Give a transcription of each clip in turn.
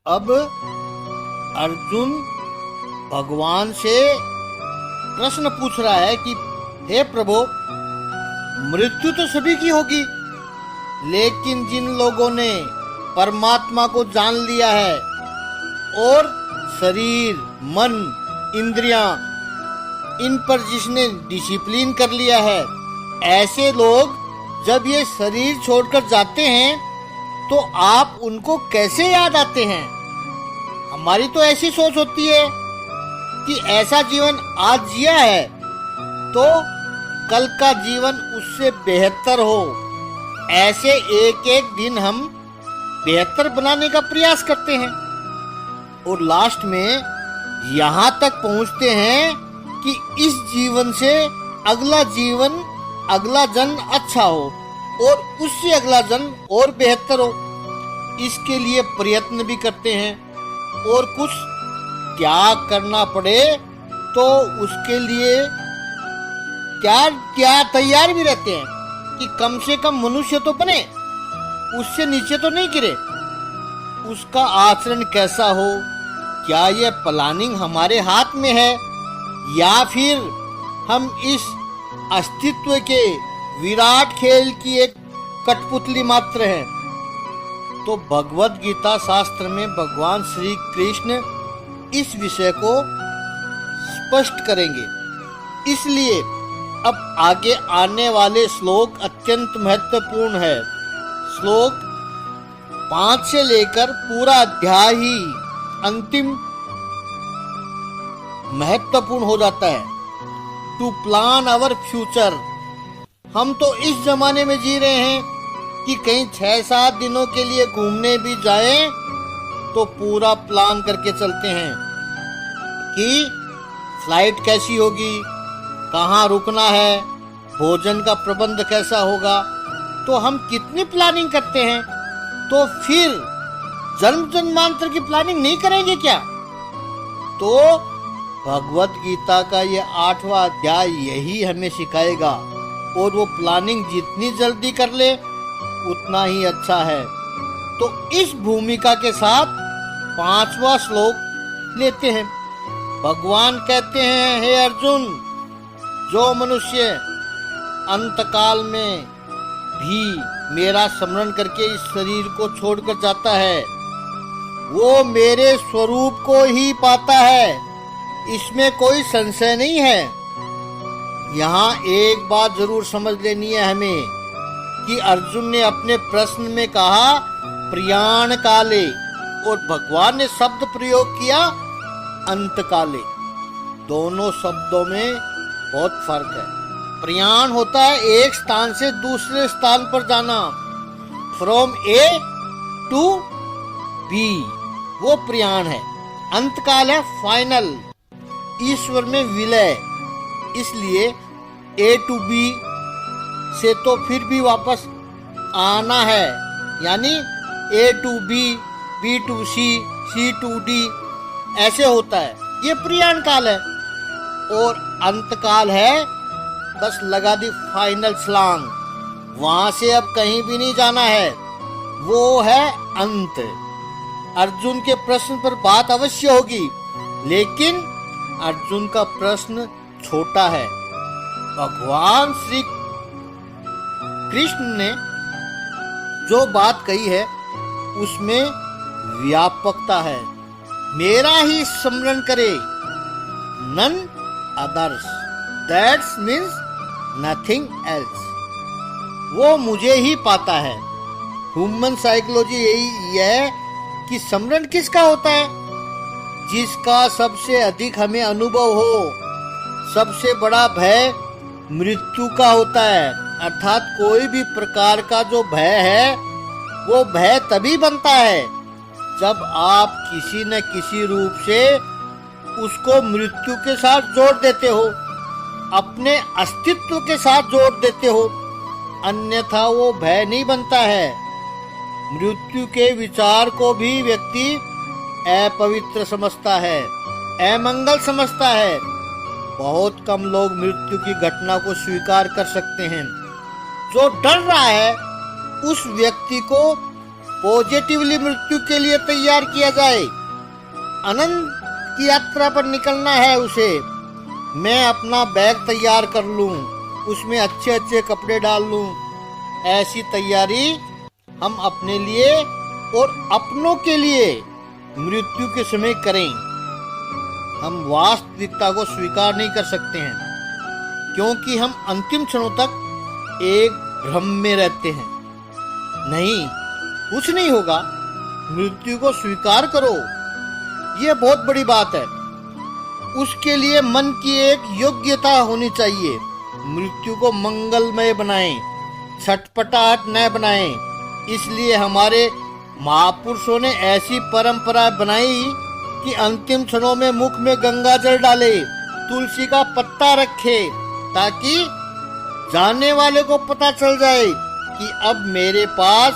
अब अर्जुन भगवान से प्रश्न पूछ रहा है कि हे प्रभु, मृत्यु तो सभी की होगी, लेकिन जिन लोगों ने परमात्मा को जान लिया है और शरीर, मन, इंद्रियां, इन पर जिसने डिसिप्लिन कर लिया है, ऐसे लोग जब ये शरीर छोड़कर जाते हैं तो आप उनको कैसे याद आते हैं? हमारी तो ऐसी सोच होती है कि ऐसा जीवन आज जिया है तो कल का जीवन उससे बेहतर हो। ऐसे एक एक दिन हम बेहतर बनाने का प्रयास करते हैं और लास्ट में यहाँ तक पहुँचते हैं कि इस जीवन से अगला जीवन, अगला जन्म अच्छा हो और उससे अगला जन्म और बेहतर हो। इसके लिए प्रयत्न भी करते हैं और कुछ त्याग करना पड़े तो उसके लिए क्या तैयार भी रहते हैं कि कम से कम मनुष्य तो बने, उससे नीचे तो नहीं गिरे। उसका आचरण कैसा हो, क्या यह प्लानिंग हमारे हाथ में है या फिर हम इस अस्तित्व के विराट खेल की एक कठपुतली मात्र है? तो भगवत गीता शास्त्र में भगवान श्री कृष्ण इस विषय को स्पष्ट करेंगे। इसलिए अब आगे आने वाले श्लोक अत्यंत महत्वपूर्ण है। श्लोक 5 से लेकर पूरा अध्याय ही अंतिम महत्वपूर्ण हो जाता है। To plan our future. हम तो इस जमाने में जी रहे हैं कि कहीं 6-7 दिनों के लिए घूमने भी जाएं तो पूरा प्लान करके चलते हैं कि फ्लाइट कैसी होगी, कहाँ रुकना है, भोजन का प्रबंध कैसा होगा। तो हम कितनी प्लानिंग करते हैं, तो फिर जन्म जन्मांतर की प्लानिंग नहीं करेंगे क्या? तो भगवत गीता का ये 8वां अध्याय यही हमें सिखाएगा और वो प्लानिंग जितनी जल्दी कर ले उतना ही अच्छा है। तो इस भूमिका के साथ 5वां श्लोक लेते हैं। भगवान कहते हैं, हे अर्जुन, जो मनुष्य अंतकाल में भी मेरा स्मरण करके इस शरीर को छोड़कर जाता है वो मेरे स्वरूप को ही पाता है, इसमें कोई संशय नहीं है। यहाँ एक बात जरूर समझ लेनी है हमें कि अर्जुन ने अपने प्रश्न में कहा प्रयाण काले और भगवान ने शब्द प्रयोग किया अंत काले। दोनों शब्दों में बहुत फर्क है। प्रयाण होता है एक स्थान से दूसरे स्थान पर जाना, फ्रॉम ए टू बी, वो प्रयाण है। अंतकाल है फाइनल, ईश्वर में विलय। इसलिए ए टू बी से तो फिर भी वापस आना है, यानी A to B, B to C, C to D, ऐसे होता है। ये प्रयाण काल है। और अंतकाल है बस लगा दी फाइनल छलांग, वहां से अब कहीं भी नहीं जाना है, वो है अंत। अर्जुन के प्रश्न पर बात अवश्य होगी, लेकिन अर्जुन का प्रश्न छोटा है। भगवान श्री कृष्ण ने जो बात कही है उसमें व्यापकता है। मेरा ही स्मरण करे, none others, that's means nothing else. वो मुझे ही पाता है। ह्यूमन साइकोलॉजी यही है कि स्मरण किसका होता है? जिसका सबसे अधिक हमें अनुभव हो। सबसे बड़ा भय मृत्यु का होता है, अर्थात कोई भी प्रकार का जो भय है वो भय तभी बनता है जब आप किसी न किसी रूप से उसको मृत्यु के साथ जोड़ देते हो, अपने अस्तित्व के साथ जोड़ देते हो, अन्यथा वो भय नहीं बनता है। मृत्यु के विचार को भी व्यक्ति अपवित्र समझता है, अमंगल समझता है। बहुत कम लोग मृत्यु की घटना को स्वीकार कर सकते हैं। जो डर रहा है उस व्यक्ति को पॉजिटिवली मृत्यु के लिए तैयार किया जाए। अनंत की यात्रा पर निकलना है उसे। मैं अपना बैग तैयार कर लूं, उसमें अच्छे अच्छे कपड़े डाल लूं। ऐसी तैयारी हम अपने लिए और अपनों के लिए मृत्यु के समय करें। हम वास्तविकता को स्वीकार नहीं कर सकते हैं, क्योंकि हम अंतिम क्षणों तक एक भ्रम में रहते हैं। नहीं, कुछ नहीं होगा, मृत्यु को स्वीकार करो, यह बहुत बड़ी बात है। उसके लिए मन की एक योग्यता होनी चाहिए। मृत्यु को मंगलमय बनाएं, छटपटाहट न बनाएं। इसलिए हमारे महापुरुषों ने ऐसी परंपरा बनाई कि अंतिम क्षणों में मुख में गंगा जल डाले, तुलसी का पत्ता रखे, ताकि जाने वाले को पता चल जाए कि अब मेरे पास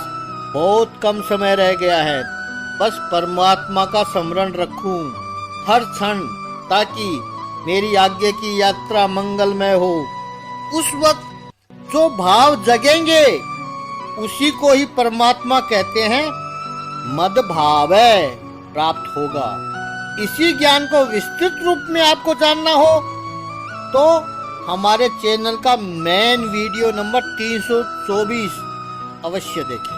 बहुत कम समय रह गया है। बस परमात्मा का स्मरण रखूं हर क्षण, ताकि मेरी आगे की यात्रा मंगलमय हो। उस वक्त जो भाव जगेंगे उसी को ही परमात्मा कहते हैं, मद भावै प्राप्त होगा। इसी ज्ञान को विस्तृत रूप में आपको जानना हो तो हमारे चैनल का मेन वीडियो नंबर 324 अवश्य देखें।